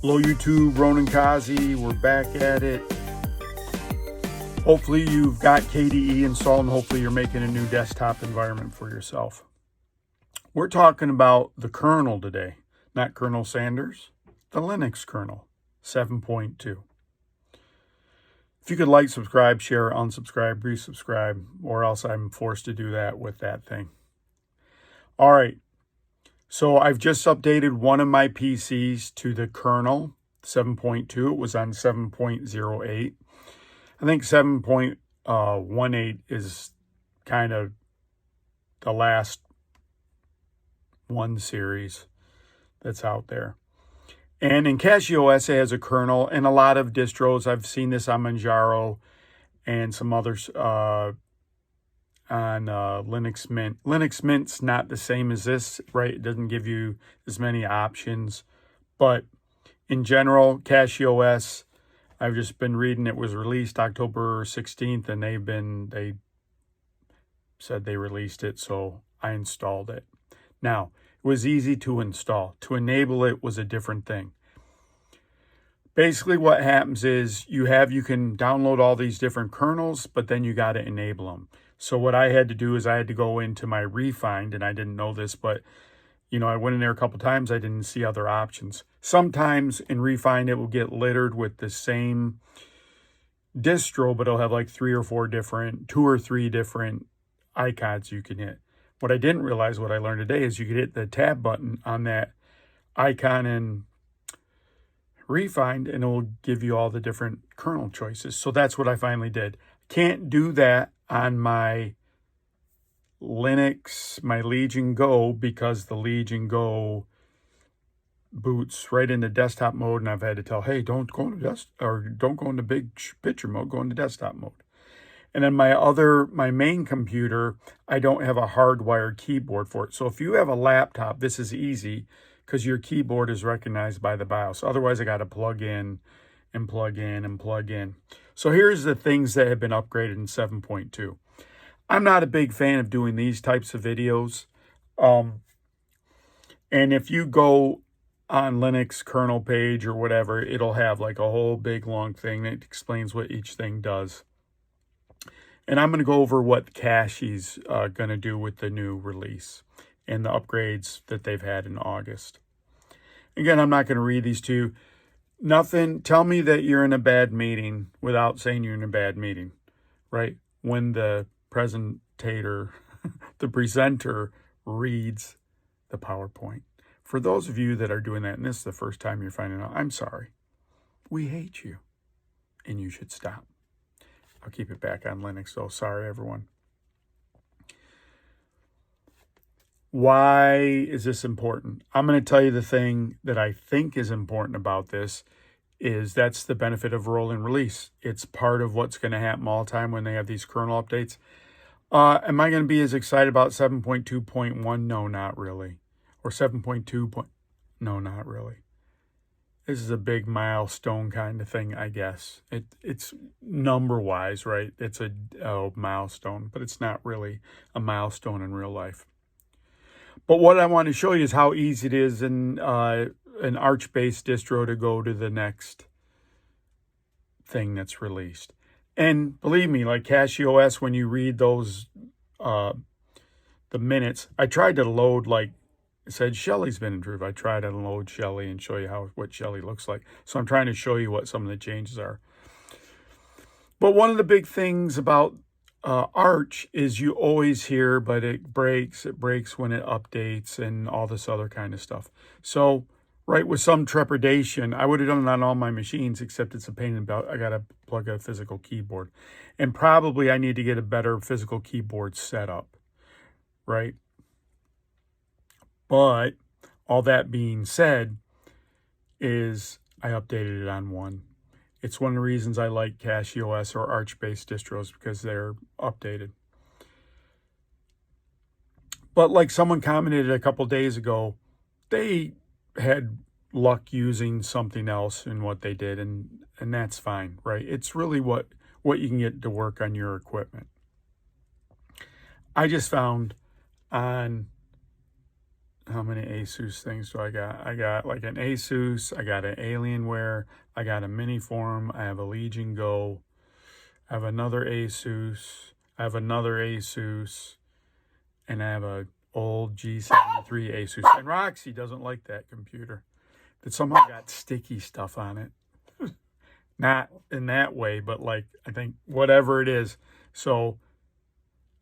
Hello YouTube, Ronan Kazi, we're back at it. Hopefully you've got KDE installed and hopefully you're making a new desktop environment for yourself. We're talking about the kernel today, not Colonel Sanders, the Linux kernel, 7.2. If you could like, subscribe, share, unsubscribe, resubscribe, or else I'm forced to do that with that thing. All right. So I've just updated one of my PCs to the kernel 7.2. It was on 7.08. I think 7.18 is kind of the last one series that's out there. And in CachyOS, it has a kernel, and a lot of distros, I've seen this on Manjaro and some others on Linux Mint. Linux Mint's not the same as this, right? It doesn't give you as many options. But in general, CachyOS, I've just been reading it was released October 16th, and they said they released it, so I installed it. Now, it was easy to install. To enable it was a different thing. Basically, what happens is you can download all these different kernels, but then you got to enable them. So what I had to do is I had to go into my Refind, and I didn't know this, but I went in there a couple times. I didn't see other options. Sometimes in Refind, it will get littered with the same distro, but it'll have like 2 or 3 different icons you can hit. What I didn't realize, what I learned today, is you could hit the tab button on that icon in Refind, and it will give you all the different kernel choices. So that's what I finally did. Can't do that on my Linux, my Legion Go, because the Legion Go boots right into desktop mode, and I've had to tell, hey, don't go into big picture mode, go into desktop mode. And then my main computer, I don't have a hardwired keyboard for it. So if you have a laptop, this is easy because your keyboard is recognized by the BIOS. Otherwise, I got to plug in and plug in and plug in. So here's the things that have been upgraded in 7.2. I'm not a big fan of doing these types of videos. And if you go on Linux kernel page or whatever, it'll have like a whole big long thing that explains what each thing does. And I'm going to go over what Cachy's going to do with the new release and the upgrades that they've had in August. Again, I'm not going to read these to you. Nothing. Tell me that you're in a bad meeting without saying you're in a bad meeting, right? When the presenter reads the PowerPoint. For those of you that are doing that, and this is the first time you're finding out, I'm sorry. We hate you, and you should stop. I'll keep it back on Linux, though. Sorry, everyone. Why is this important? I'm going to tell you the thing that I think is important about this is that's the benefit of rolling release. It's part of what's going to happen all the time when they have these kernel updates. Am I going to be as excited about 7.2.1? No, not really. Or 7.2. No, not really. This is a big milestone kind of thing, I guess. It's number-wise, right? It's a milestone, but it's not really a milestone in real life. But what I want to show you is how easy it is in an Arch-based distro to go to the next thing that's released. And believe me, like CachyOS, when you read those, the minutes, I tried to load, like it said, Shelly's been improved. I tried to load Shelly and show you what Shelly looks like. So I'm trying to show you what some of the changes are. But one of the big things about Arch is you always hear, but it breaks when it updates and all this other kind of stuff. So, right, with some trepidation, I would have done it on all my machines, except it's a pain in the butt. I got to plug a physical keyboard. And probably I need to get a better physical keyboard setup, right? But all that being said is I updated it on one. It's one of the reasons I like CachyOS or Arch-based distros because they're updated. But like someone commented a couple days ago, they had luck using something else in what they did, and that's fine, right? It's really what you can get to work on your equipment. I just found on how many Asus things do I got? I got like an Asus, I got an Alienware, I got a Miniform, I have a Legion Go, I have another Asus, I have another Asus, and I have a old G73 Asus. And Roxy doesn't like that computer. That somehow got sticky stuff on it. Not in that way, but like, I think whatever it is. So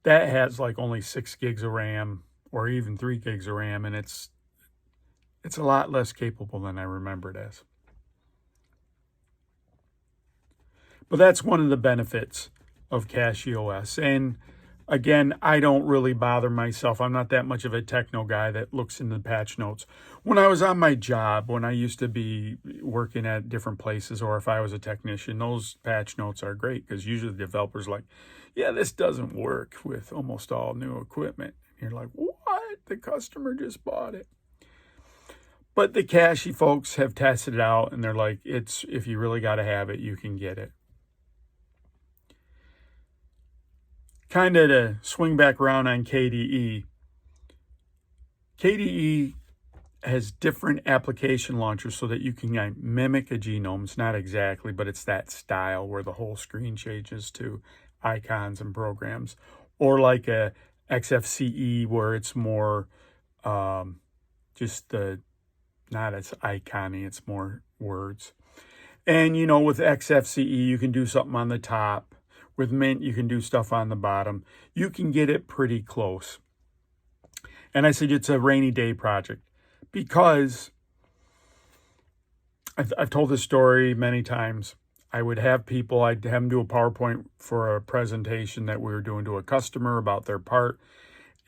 that has like only 6 gigs of RAM or even 3 gigs of RAM, and it's a lot less capable than I remember it as. But that's one of the benefits of CachyOS. And again, I don't really bother myself. I'm not that much of a techno guy that looks in the patch notes. When I was on my job, when I used to be working at different places, or if I was a technician, those patch notes are great because usually the developer's like, yeah, this doesn't work with almost all new equipment. And you're like, what? The customer just bought it. But the Cachy folks have tested it out, and they're like, it's, if you really got to have it, you can get it. Kind of to swing back around on KDE. KDE has different application launchers so that you can mimic a genome. It's not exactly, but it's that style where the whole screen changes to icons and programs. Or like a XFCE where it's more just not as icon-y, it's more words. And, you know, with XFCE, you can do something on the top. With Mint, you can do stuff on the bottom. You can get it pretty close. And I said it's a rainy day project because I've told this story many times. I would have people, I'd have them do a PowerPoint for a presentation that we were doing to a customer about their part.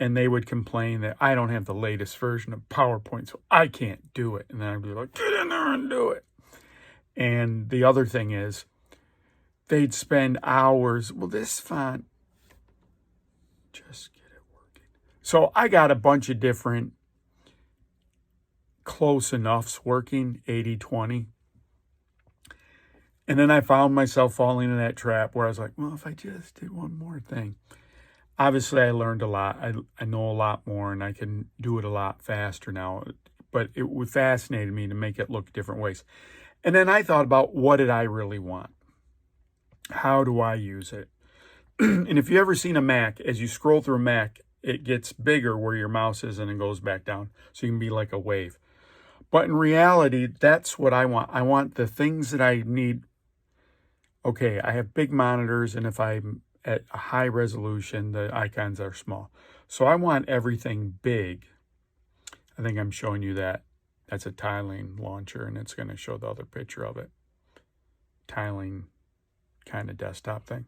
And they would complain that I don't have the latest version of PowerPoint, so I can't do it. And then I'd be like, get in there and do it. And the other thing is, they'd spend hours. Well, this font, just get it working. So I got a bunch of different close enoughs working, 80-20. And then I found myself falling in that trap where I was like, well, if I just did one more thing. Obviously, I learned a lot. I know a lot more, and I can do it a lot faster now. But it fascinated me to make it look different ways. And then I thought about, what did I really want? How do I use it? And if you ever seen a Mac, as you scroll through a Mac, it gets bigger where your mouse is and it goes back down. So you can be like a wave. But in reality, that's what I want. I want the things that I need. Okay, I have big monitors, and if I'm at a high resolution, the icons are small. So I want everything big. I think I'm showing you that. That's a tiling launcher, and it's going to show the other picture of it. Tiling kind of desktop thing.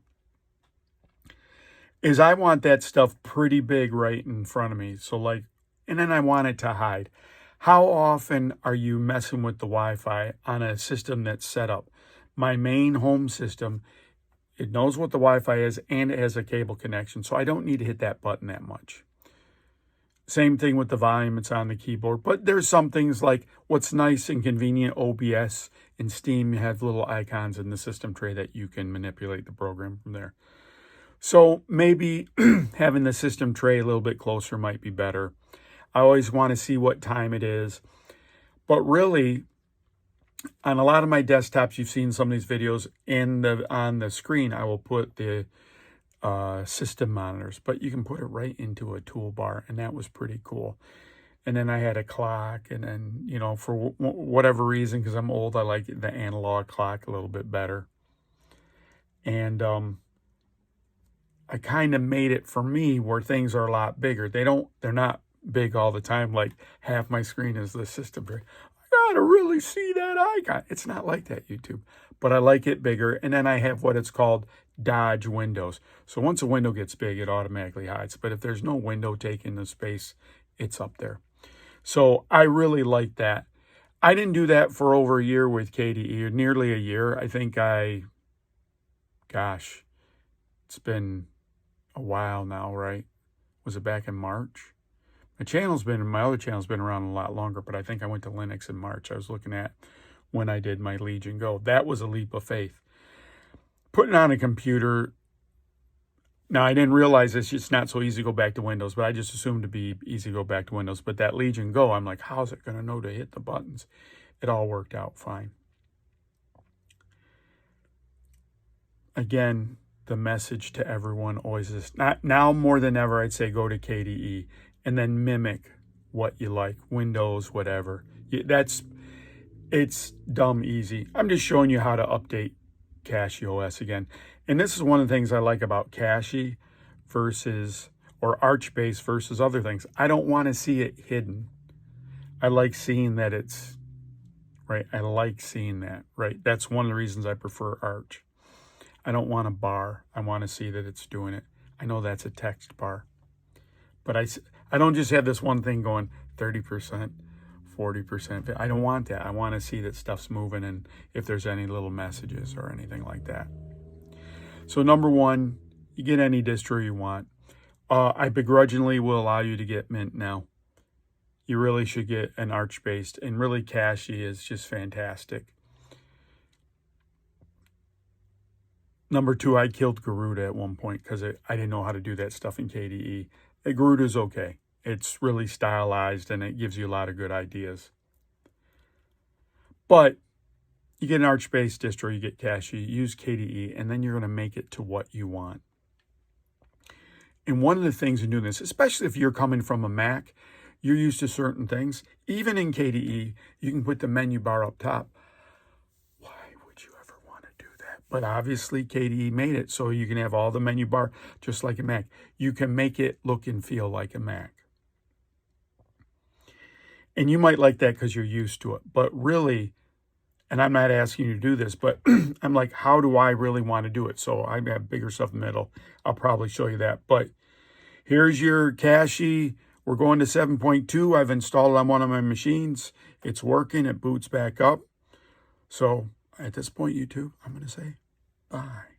Is I want that stuff pretty big right in front of me. So like, and then I want it to hide. How often are you messing with the Wi-Fi on a system that's set up? My main home system, it knows what the Wi-Fi is and it has a cable connection. So I don't need to hit that button that much. Same thing with the volume, it's on the keyboard. But there's some things like what's nice and convenient, OBS and Steam have little icons in the system tray that you can manipulate the program from there. So maybe having the system tray a little bit closer might be better. I always want to see what time it is. But really, on a lot of my desktops, you've seen some of these videos on the screen, I will put the system monitors, but you can put it right into a toolbar, and that was pretty cool. And then I had a clock, and then, you know, for whatever reason, because I'm old, I like the analog clock a little bit better. And I kind of made it for me where things are a lot bigger. They're not big all the time. Like half my screen is the system tray. I gotta really see that icon. It's not like that, YouTube, but I like it bigger. And then I have what it's called dodge windows. So once a window gets big, it automatically hides. But if there's no window taking the space, it's up there. So I really like that. I didn't do that for over a year with KDE, nearly a year. I think gosh, it's been a while now, right? Was it back in March? My other channel's been around a lot longer, but I think I went to Linux in March. I was looking at when I did my Legion Go. That was a leap of faith. Putting on a computer, Now, I didn't realize this. It's not so easy to go back to Windows, but I just assumed to be easy to go back to Windows. But that Legion Go, I'm like, how's it going to know to hit the buttons? It all worked out fine. Again, the message to everyone always is, not now more than ever, I'd say go to KDE and then mimic what you like, Windows, whatever. It's dumb easy. I'm just showing you how to update CachyOS again. And this is one of the things I like about Cachy versus, or Archbase versus other things. I don't want to see it hidden. I like seeing that it's, right? I like seeing that, right? That's one of the reasons I prefer Arch. I don't want a bar. I want to see that it's doing it. I know that's a text bar. But I don't just have this one thing going 30%, 40%. I don't want that. I want to see that stuff's moving and if there's any little messages or anything like that. So number one, you get any distro you want. I begrudgingly will allow you to get Mint now. You really should get an Arch-based, and really Cachy is just fantastic. Number two, I killed Garuda at one point because I didn't know how to do that stuff in KDE. Garuda's okay. It's really stylized and it gives you a lot of good ideas. But you get an Arch-based distro, you get Cachy, use KDE, and then you're going to make it to what you want. And one of the things in doing this, especially if you're coming from a Mac, you're used to certain things. Even in KDE, you can put the menu bar up top. Why would you ever want to do that? But obviously KDE made it so you can have all the menu bar just like a Mac. You can make it look and feel like a Mac. And you might like that because you're used to it. But really, and I'm not asking you to do this, but I'm like, how do I really want to do it? So I have bigger stuff in the middle. I'll probably show you that. But here's your Cachy. We're going to 7.2. I've installed it on one of my machines. It's working. It boots back up. So at this point, YouTube, I'm going to say bye.